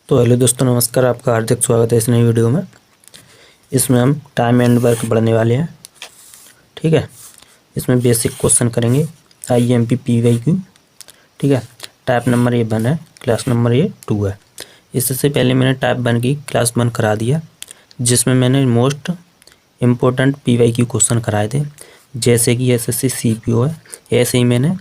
तो हेलो दोस्तों, नमस्कार। आपका हार्दिक स्वागत है इस नई वीडियो में। इसमें हम टाइम एंड वर्क पढ़ने वाले हैं। ठीक है, इसमें बेसिक क्वेश्चन करेंगे, IMP PYQ। ठीक है, टाइप नंबर ये 1 है, क्लास नंबर ये 2 है। इससे पहले मैंने टाइप 1 की क्लास 1 करा दिया, जिसमें मैंने मोस्ट इम्पोर्टेंट PYQ क्वेश्चन कराए थे, जैसे कि SSC CPO है। ऐसे ही मैंने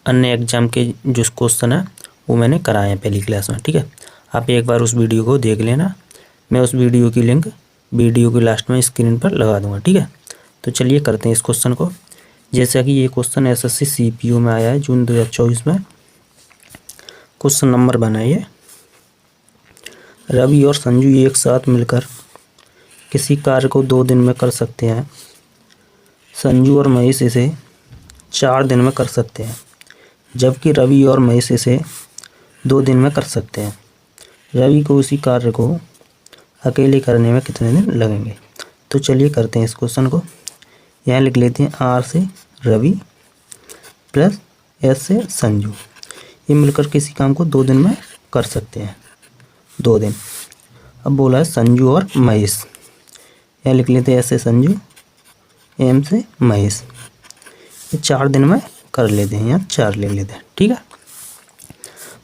अन्य एग्जाम के जो क्वेश्चन है वो मैंने कराए हैं पहली क्लास में। ठीक है, आप एक बार उस वीडियो को देख लेना। मैं उस वीडियो की लिंक वीडियो के लास्ट में स्क्रीन पर लगा दूंगा। ठीक है, तो चलिए करते हैं इस क्वेश्चन को। जैसा कि ये क्वेश्चन SSC CPO में आया है जून 2024 में। क्वेश्चन नंबर 1 है ये। रवि और संजू एक साथ मिलकर किसी कार्य को 2 दिन में कर सकते हैं। संजू और महेश इसे 4 दिन में कर सकते हैं, जबकि रवि और महेश इसे 2 दिन में कर सकते हैं। रवि को उसी कार्य को अकेले करने में कितने दिन लगेंगे? तो चलिए करते हैं इस क्वेश्चन को। यहाँ लिख लेते हैं R से रवि प्लस S से संजू, ये मिलकर किसी काम को 2 दिन में कर सकते हैं, 2 दिन। अब बोला है संजू और महेश, यहाँ लिख लेते हैं S से संजू, M से महेश, ये 4 दिन में कर लेते हैं, यहाँ 4 ले लेते हैं। ठीक है,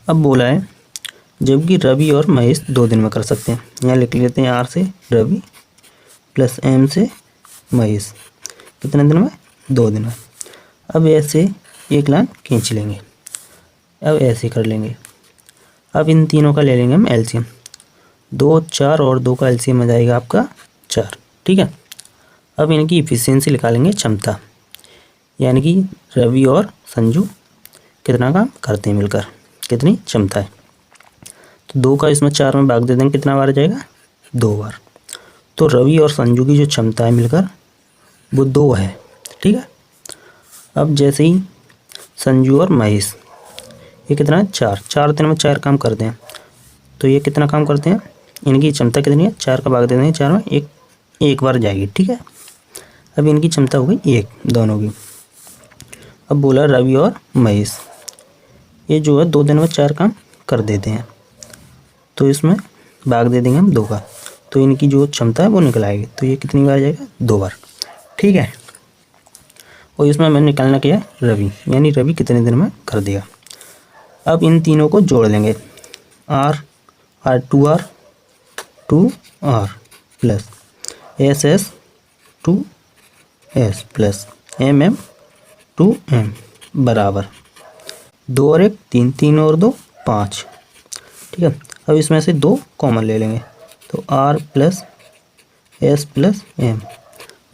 अब बोला है जबकि रवि और महेश 2 दिन में कर सकते हैं। यहाँ लिख लेते हैं R से रवि प्लस M से महेश, कितने दिन में? 2 दिन में। अब ऐसे एक लाइन खींच लेंगे, अब ऐसे कर लेंगे। अब इन तीनों का ले लेंगे हम LCM। 2, 4 और 2 का LCM आ जाएगा आपका 4। ठीक है, अब इनकी इफिशियंसी निकालेंगे, क्षमता, यानी कि रवि और संजू कितना काम करते हैं मिलकर, कितनी क्षमता है। तो 2 का इसमें 4 में भाग दे देंगे, कितना बार आ जाएगा? 2 बार। तो रवि और संजू की जो क्षमता है मिलकर वो 2 है। ठीक है, अब जैसे ही संजू और महेश ये कितना है? 4 दिन में 4 काम करते हैं, तो ये कितना काम करते हैं? इनकी क्षमता कितनी है? 4 का भाग दे देंगे 4 में, एक बार जाएगी। ठीक है, अब इनकी क्षमता हो गई 1 दोनों की। अब बोला रवि और महेश ये जो है 2 दिन में 4 काम कर देते हैं, तो इसमें भाग दे देंगे हम 2 का, तो इनकी जो क्षमता है वो निकल आएगी। तो ये कितनी बार जाएगा? 2 बार। ठीक है, और इसमें मैंने निकालना क्या है? रवि, यानी रवि कितने दिन में कर देगा। अब इन तीनों को जोड़ लेंगे, R 2R 2R plus SS 2S plus MM 2M बराबर 2 और 1 3, 3 और 2 5। ठीक है, अब इसमें से 2 कॉमन ले लेंगे, तो R plus S plus M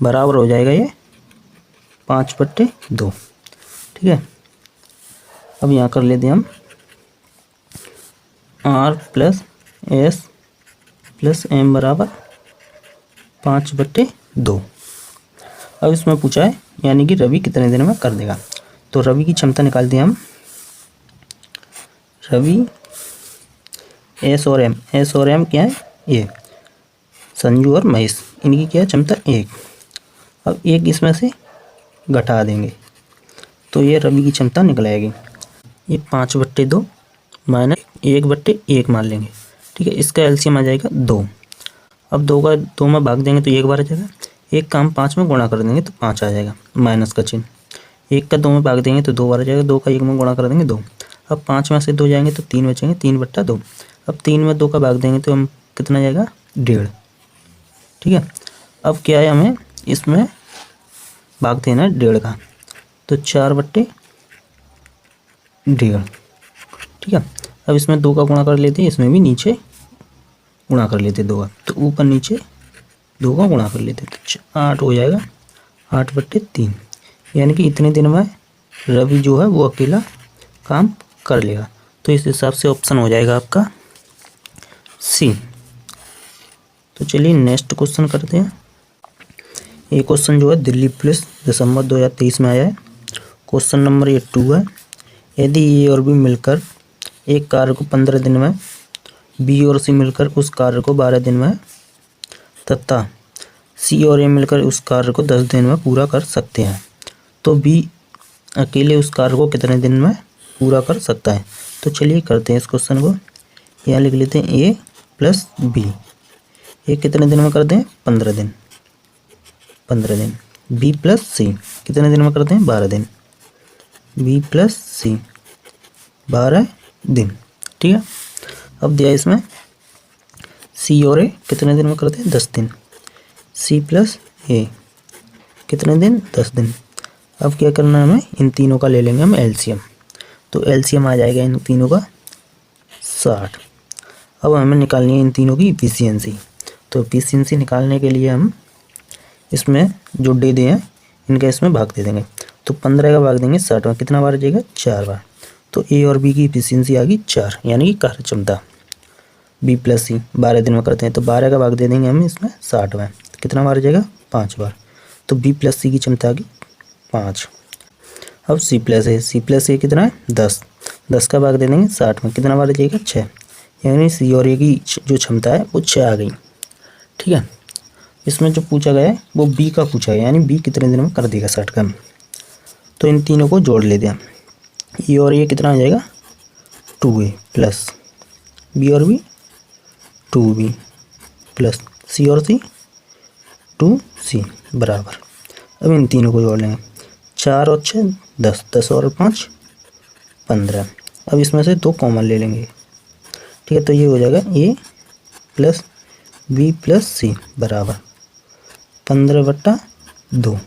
बराबर हो जाएगा ये 5/2। ठीक है, अब यहाँ कर लेते हैं हम R plus S plus M बराबर 5/2। अब इसमें पूछा है यानी कि रवि कितने दिन में कर देगा, तो रवि की क्षमता निकालते हैं हम। रवि S और M क्या है? ये संजू और महेश, इनकी क्या है क्षमता? 1। अब 1 इसमें से घटा देंगे, तो ये रवि की क्षमता निकल आएगी। ये 5/2 माइनस 1/1 मान लेंगे। ठीक है, इसका LCM आ जाएगा 2। अब 2 का 2 में भाग देंगे तो 1 बार आ जाएगा। एक काम 5 में गुणा कर देंगे तो 5 आ जाएगा, माइनस का चिन्ह। 1 का 2 में भाग देंगे तो 2 बार आ जाएगा। 2 का 1 में गुणा कर देंगे 2। अब 5 में से 2 जाएंगे तो 3 बचेंगे, 3/2। अब 3 में 2 का भाग देंगे तो हम कितना जाएगा? 1.5। ठीक है, अब क्या है, हमें इसमें भाग देना है 1.5 का, तो 4/1.5। ठीक है, अब इसमें 2 का गुणा कर लेते हैं, इसमें भी नीचे गुणा कर लेते 2 का, तो ऊपर नीचे 2 का गुणा कर लेते, तो 8 हो जाएगा, 8/3। यानी कि इतने दिन में रवि जो है वो अकेला काम कर लेगा। तो इस हिसाब से ऑप्शन हो जाएगा आपका C। तो चलिए नेक्स्ट क्वेश्चन करते हैं। ये क्वेश्चन जो है दिल्ली पुलिस दिसंबर 2023 में आया है। क्वेश्चन नंबर ये 2 है। यदि A और B मिलकर एक कार्य को 15 दिन में, B और C मिलकर उस कार्य को 12 दिन में तथा C और A मिलकर उस कार्य को 10 दिन में पूरा कर सकते हैं, तो B अकेले उस कार्य को कितने दिन में पूरा कर सकता है? तो चलिए करते हैं इस क्वेश्चन को। यहाँ लिख लेते हैं A प्लस बी, ये कितने दिन में कर दें? 15 दिन। 15 दिन। बी प्लस सी कितने दिन में कर दें? 12 दिन। बी प्लस सी 12 दिन। ठीक है, अब दिया इसमें सी और ए कितने दिन में करते हैं? 10 दिन। सी प्लस ए कितने दिन? 10 दिन। अब क्या करना है हमें? इन तीनों का ले लेंगे हम एलसीएम, तो एलसीएम आ जाएगा इन तीनों का 60। अब हमें निकालनी है इन तीनों की इफिशियंसी, तो इफिशियंसी निकालने के लिए हम इसमें जो डे दे हैं इनका इसमें भाग दे देंगे, तो 15 का भाग देंगे 60 में, कितना बार आ जाएगा? 4 बार। तो ए और बी की इफिशियंसी आ गई 4, यानी कि कार्य क्षमता। बी प्लस सी 12 दिन में करते हैं, तो 12 का भाग दे देंगे हम इसमें 60 में, कितना बार आ जाएगा? 5 बार। तो बी प्लस सी की क्षमता आ गई 5। अब सी प्लस ए कितना है? 10। 10 का भाग दे देंगे 60 में, कितना बार आ जाएगा? 6, यानी सी और ए की जो क्षमता है वो 6 आ गई। ठीक है, इसमें जो पूछा गया है वो बी का पूछा है, यानी बी कितने दिन में कर देगा 60 का। तो इन तीनों को जोड़ लेते हैं। ए और ए कितना आ जाएगा? 2a प्लस बी और बी 2b प्लस सी और सी 2c बराबर। अब इन तीनों को जोड़ लेंगे, 4 और 6 10, 10 और 5 15। अब इसमें से 2 कॉमन ले लेंगे। ठीक है, तो ये हो जाएगा ए प्लस बी प्लस सी बराबर 15/2,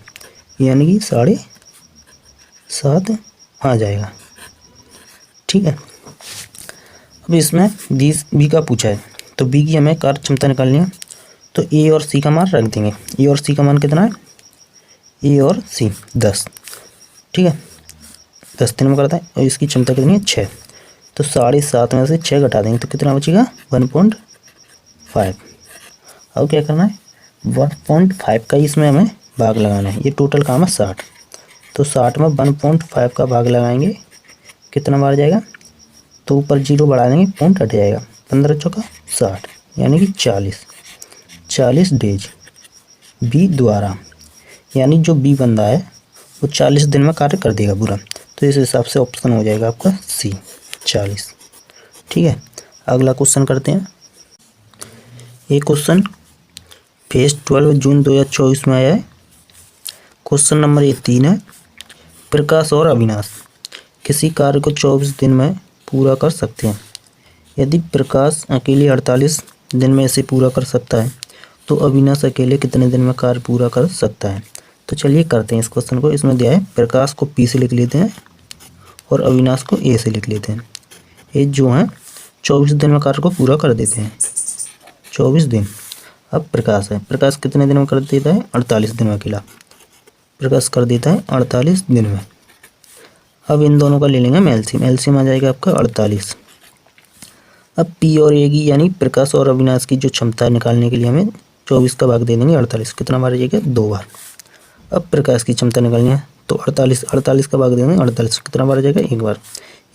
यानी कि 7.5 आ जाएगा। ठीक है, अब इसमें बी का पूछा है, तो बी की हमें कार्य क्षमता निकालनी है, तो ए और सी का मान रख देंगे। ए और सी का मान कितना है? ए और सी 10। ठीक है, 10 दिन में करता है, और इसकी क्षमता कितनी है? 6। तो 7.5 में से 6 घटा देंगे तो कितना बचेगा? 1.5। अब क्या करना है? 1.5 का इसमें हमें भाग लगाना है, ये टोटल काम है 60, तो 60 में 1.5 का भाग लगाएंगे, कितना बार जाएगा? तो ऊपर 0 बढ़ा देंगे, पॉइंट हट जाएगा, 15 चौका 60, यानी कि 40 डेज बी द्वारा, यानी जो बी बंदा है वो 40 दिन में कार्य कर देगा पूरा, तो इस हिसाब से ऑप्शन हो जाएगा आपका सी 40। ठीक है, अगला क्वेश्चन करते हैं। ये क्वेश्चन फेज 12 जून 2024 में आया है। क्वेश्चन नंबर 3 है, प्रकाश और अविनाश किसी कार्य को 24 दिन में पूरा कर सकते हैं। यदि प्रकाश अकेले 48 दिन में इसे पूरा कर सकता है तो अविनाश अकेले कितने दिन में कार्य पूरा कर सकता है। तो चलिए करते हैं इस क्वेश्चन को। इसमें दिया है प्रकाश को पी से लिख लेते हैं और अविनाश को ए से लिख लेते हैं। ये जो है 24 दिन में कार्य को पूरा कर देते हैं, 24 दिन। अब प्रकाश है, प्रकाश कितने दिन में कर देता है? 48 दिन में अकेला प्रकाश कर देता है 48 दिन में। अब इन दोनों का ले लेंगे हम एलसीएम, एलसीएम आ जाएगा आपका 48। अब पी और ए की यानी प्रकाश और अविनाश की जो क्षमता निकालने के लिए हमें 24 का भाग दे देंगे 48, कितना बार आ जाएगा? 2 बार। अब प्रकाश की क्षमता निकालनी है तो 48 का भाग देंगे 48, कितना बार आ जाएगा? 1 बार,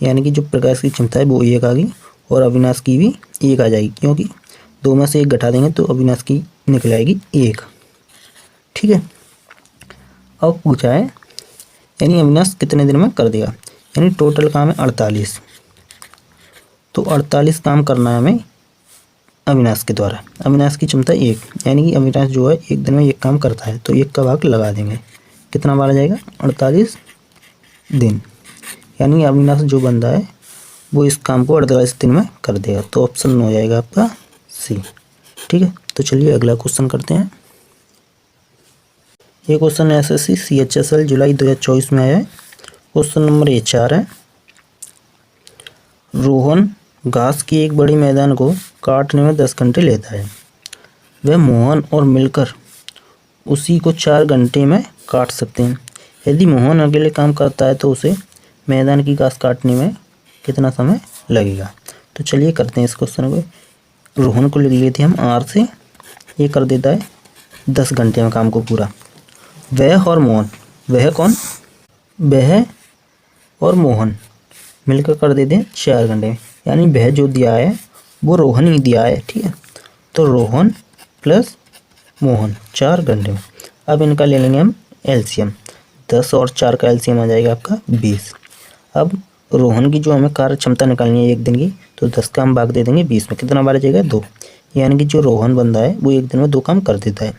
यानी कि जो प्रकाश की क्षमता है वो 1 आ गई और अविनाश की भी 1 आ जाएगी, क्योंकि 2 में से 1 घटा देंगे तो अविनाश की निकल आएगी 1। ठीक है, अब पूछा है यानी अविनाश कितने दिन में कर देगा, यानी टोटल काम है 48, तो 48 काम करना है हमें अविनाश के द्वारा। अविनाश की क्षमता 1, यानी कि अविनाश जो है 1 दिन में 1 काम करता है, तो 1 का भाग लगा देंगे, कितना बार आ जाएगा? 48 दिन, यानी अविनाश जो बंदा है वो इस काम को 48 दिन में कर देगा, तो ऑप्शन हो जाएगा आपका सी। ठीक है, तो चलिए अगला क्वेश्चन करते हैं। ये क्वेश्चन एसएससी CHSL जुलाई 2024 में आया है। क्वेश्चन नंबर 4 है, रोहन घास की एक बड़ी मैदान को काटने में 10 घंटे लेता है। वह मोहन और मिलकर उसी को 4 घंटे में काट सकते हैं। यदि मोहन अकेले काम करता है तो उसे मैदान की घास काटने में कितना समय लगेगा। तो चलिए करते हैं इस क्वेश्चन को। रोहन को लिख लेते हैं हम आर से, ये कर देता है 10 घंटे में काम को पूरा। वह और मोहन, वह कौन? वह और मोहन मिलकर कर देते हैं 4 घंटे में, यानी वह जो दिया है वो रोहन ही दिया है। ठीक है, तो रोहन प्लस मोहन 4 घंटे में। अब इनका ले लेंगे हम एलसीएम, 10 और 4 का एलसीएम आ जाएगा आपका 20। अब रोहन की जो हमें कार्य क्षमता निकालनी है 1 दिन की, तो 10 का हम भाग दे देंगे 20 में, कितना बार आ जाएगा? 2, यानी कि जो रोहन बंदा है वो एक दिन में 2 काम कर देता है।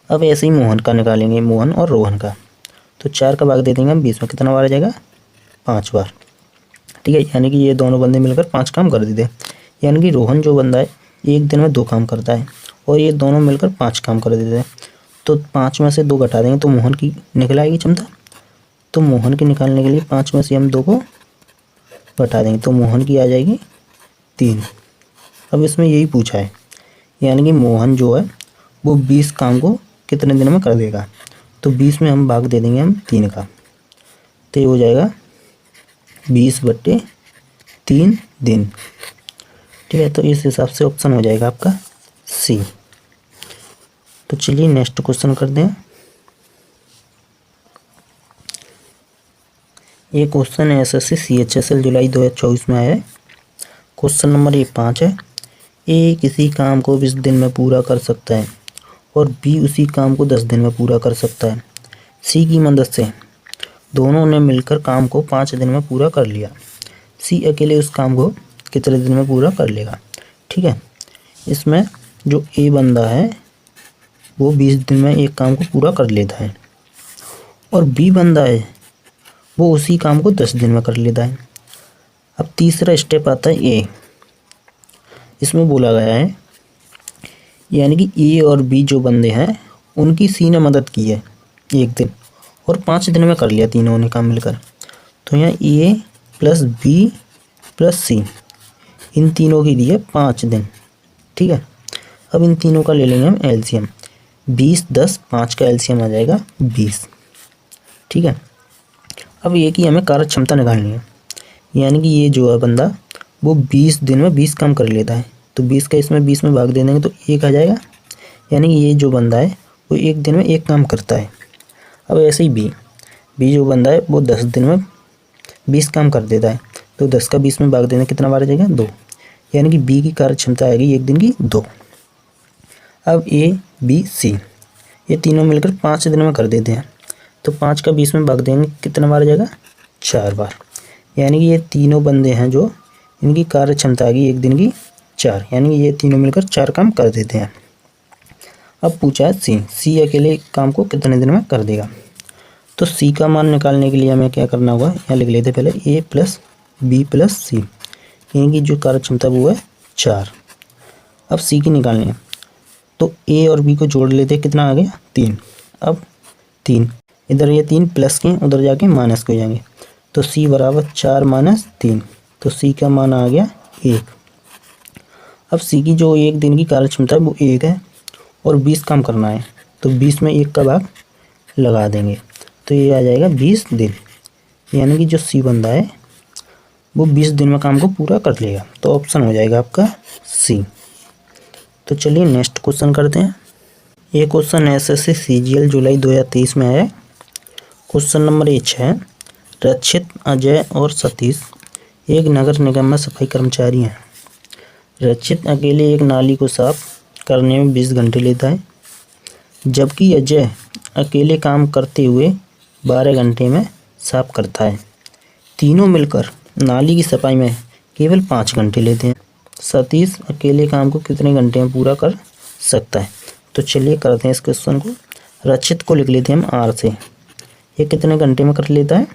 अब ऐसे ही मोहन का निकालेंगे, मोहन और रोहन का। तो 4 का भाग दे देंगे हम 20 में, कितना बार आ जाएगा? 5 बार। ठीक है, यानी कि ये दोनों बंदे मिलकर 5 काम कर देते हैं। यानी कि रोहन जो बंदा है एक दिन में 2 काम करता है और ये दोनों मिलकर 5 काम कर देते हैं। तो 5 में से 2 घटा देंगे तो मोहन की निकल आएगी क्षमता। तो मोहन की निकालने के लिए 5 में से हम 2 को घटा देंगे तो मोहन की आ जाएगी 3। अब इसमें यही पूछा है, यानी कि मोहन जो है वो 20 काम को कितने दिन में कर देगा। तो 20 में हम भाग दे देंगे हम 3 का, तो ये हो जाएगा 20/3 दिन। ठीक है, तो इस हिसाब से ऑप्शन हो जाएगा आपका सी। तो चलिए नेक्स्ट क्वेश्चन कर दें। ये क्वेश्चन है एसएससी CHSL जुलाई 2024 में आया है। क्वेश्चन नंबर 5 है। ए किसी काम को 20 दिन में पूरा कर सकता है और बी उसी काम को 10 दिन में पूरा कर सकता है। सी की मदद से दोनों ने मिलकर काम को 5 दिन में पूरा कर लिया। सी अकेले उस काम को कितने दिन में पूरा कर लेगा। ठीक है, इसमें जो ए बंदा है वो 20 दिन में एक काम को पूरा कर लेता है और बी बंदा है वो उसी काम को 10 दिन में कर लेता है। अब तीसरा स्टेप आता है ए। इसमें बोला गया है यानी कि ए और बी जो बंदे हैं उनकी सी ने मदद की है एक दिन और 5 दिन में कर लिया तीनों ने काम मिलकर। तो यहाँ ए प्लस बी प्लस सी इन तीनों के लिए 5 दिन। ठीक है, अब इन तीनों का ले लेंगे हम एलसीएम। 20 10 5 का एलसीएम आ जाएगा 20। ठीक है, अब ये कि हमें कार्य क्षमता निकालनी है, यानी कि ये जो है बंदा वो 20 दिन में 20 काम कर लेता है। तो 20 का इसमें 20 में भाग दे देंगे तो 1 आ जाएगा, यानी कि ये जो बंदा है वो एक दिन में 1 काम करता है। अब ऐसे ही बी जो बंदा है वो 10 दिन में 20 काम कर देता है। तो 10 का 20 में भाग देना कितना बार आ जाएगा? 2, यानी कि बी की कार्य क्षमता आएगी एक दिन की 2। अब ए बी सी ये तीनों मिलकर 5 दिन में कर देते हैं। तो 5 का 20 में भाग देंगे कितना बार आ जाएगा? 4 बार, यानी कि ये तीनों बंदे हैं जो इनकी कार्य क्षमता आ गई एक दिन की 4, यानी कि ये तीनों मिलकर 4 काम कर देते हैं। अब पूछा है सी अकेले काम को कितने दिन में कर देगा। तो सी का मान निकालने के लिए हमें क्या करना होगा, यहाँ लिख लेते पहले ए प्लस बी प्लस सी, यानी कि जो कार्य क्षमता वो है 4। अब सी की निकालनी है तो ए और बी को जोड़ लेते, कितना आ गया? 3। अब 3 इधर ये 3 प्लस के उधर जाके माइनस के हो जाएंगे। तो सी बराबर 4 - 3, तो सी का मान आ गया 1। अब सी की जो एक दिन की कार्य क्षमता है वो 1 है और 20 काम करना है, तो 20 में 1 का भाग लगा देंगे तो ये आ जाएगा 20 दिन, यानी कि जो सी बंदा है वो 20 दिन में काम को पूरा कर लेगा। तो ऑप्शन हो जाएगा आपका सी। तो चलिए नेक्स्ट क्वेश्चन करते हैं। ये क्वेश्चन एसएससी CGL जुलाई 2023 में आया है। क्वेश्चन नंबर 6 है। रक्षित, अजय और सतीश एक नगर निगम में सफाई कर्मचारी हैं। रक्षित अकेले एक नाली को साफ करने में 20 घंटे लेता है, जबकि अजय अकेले काम करते हुए 12 घंटे में साफ करता है। तीनों मिलकर नाली की सफाई में केवल 5 घंटे लेते हैं। सतीश अकेले काम को कितने घंटे में पूरा कर सकता है। तो चलिए करते हैं इस क्वेश्चन को। रक्षित को लिख लेते हैं हम आर से, ये कितने घंटे में कर लेता है?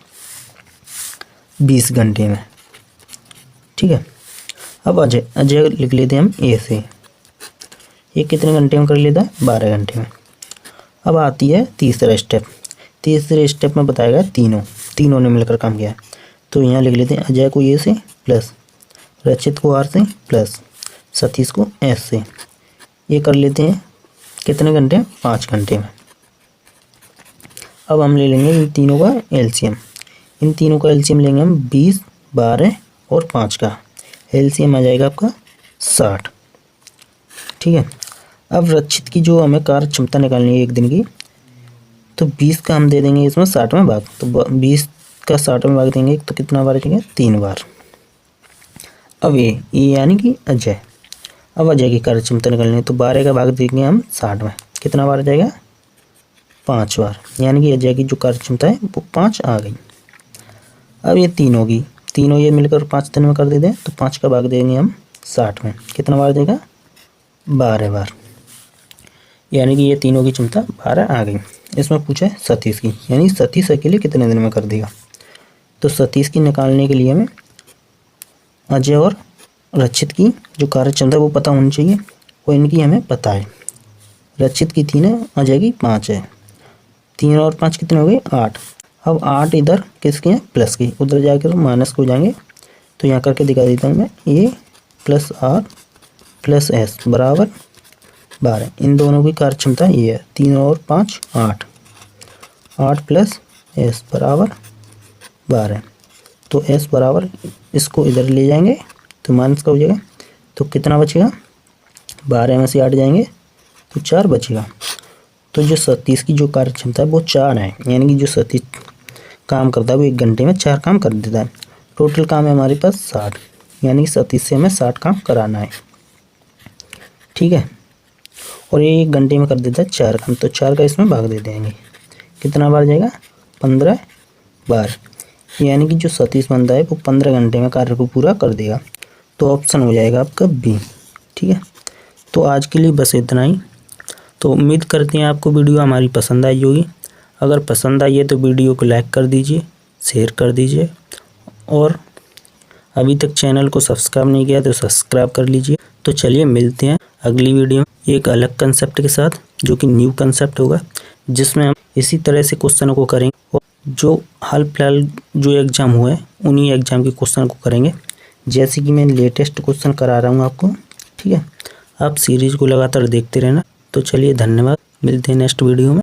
20 घंटे में। ठीक है, अब अजय लिख लेते हैं हम ए से, ये कितने घंटे में कर लेता है? 12 घंटे में। अब आती है तीसरा स्टेप। तीसरे स्टेप में बताएगा तीनों ने मिलकर काम किया है। तो यहाँ लिख लेते हैं अजय को ए से प्लस रक्षित को आर से प्लस सतीश को एस से, ये कर लेते हैं कितने घंटे? 5 घंटे में। अब हम ले लेंगे इन तीनों का एलसीएम। इन तीनों का एलसीएम लेंगे हम 20, 12 और 5 का एलसीएम आ जाएगा आपका 60। ठीक है, अब रक्षित की जो हमें कार्य क्षमता निकालनी है एक दिन की, तो 20 का हम दे देंगे इसमें 60 में भाग, तो 20 का 60 में भाग देंगे तो कितना बार देंगे? 3 बार। अब ये यानी कि अजय, अब अजय की कार्य क्षमता निकालनी है तो 12 का भाग देंगे हम 60 में, कितना बार आ जाएगा? 5 बार, यानी कि अजय की जो कार्य क्षमता है वो 5 आ गई। अब ये तीनों ये मिलकर 5 दिन में कर देते हैं तो 5 का भाग देंगे हम 60 में, कितना बार देगा? 12 बार, यानी कि ये तीनों की क्षमता 12 आ गई। इसमें पूछा है सतीश की, यानी सतीश अकेले कितने दिन में कर देगा। तो सतीश की निकालने के लिए हमें अजय और रक्षित की जो कार्य क्षमता वो पता होनी चाहिए, और इनकी हमें पता है। रक्षित की 3 है, अजय की 5 है। 3 और 5 कितने हो गए, 8। अब 8 इधर किसके हैं, प्लस की, उधर जाके तो माइनस को जाएंगे। तो यहाँ करके दिखा देता हूँ मैं, ये प्लस आर प्लस एस बराबर 12। इन दोनों की कार्य क्षमता ये है, 3 और 5 8, 8 प्लस एस बराबर 12। तो एस बराबर, इसको इधर ले जाएंगे तो माइनस का हो जाएगा, तो कितना बचेगा, 12 में से 8 जाएंगे तो 4 बचेगा। तो जो सतीश की जो कार्य क्षमता है वो 4 है, यानी कि जो सतीश काम करता है वो 1 घंटे में 4 काम कर देता है। टोटल काम है हमारे पास 60, यानी कि सतीश से हमें 60 काम कराना है। ठीक है, और ये 1 घंटे में कर देता है 4 काम, तो 4 का इसमें भाग दे देंगे, कितना बार जाएगा, 15 बार, यानी कि जो सतीश बंदा है वो 15 घंटे में कार्य को पूरा कर देगा। तो ऑप्शन हो जाएगा आपका बी। ठीक है, तो आज के लिए बस इतना ही। तो उम्मीद करते हैं आपको वीडियो हमारी पसंद आई होगी। अगर पसंद आई है तो वीडियो को लाइक कर दीजिए, शेयर कर दीजिए, और अभी तक चैनल को सब्सक्राइब नहीं किया तो सब्सक्राइब कर लीजिए। तो चलिए मिलते हैं अगली वीडियो में एक अलग कंसेप्ट के साथ, जो कि न्यू कंसेप्ट होगा, जिसमें हम इसी तरह से क्वेश्चनों को करेंगे, और जो हाल फिलहाल जो एग्ज़ाम हुए उन्हीं एग्ज़ाम के क्वेश्चन को करेंगे, जैसे कि मैं लेटेस्ट क्वेश्चन करा रहा हूँ आपको। ठीक है, आप सीरीज़ को लगातार देखते रहना। तो चलिए धन्यवाद, मिलते हैं नेक्स्ट वीडियो में।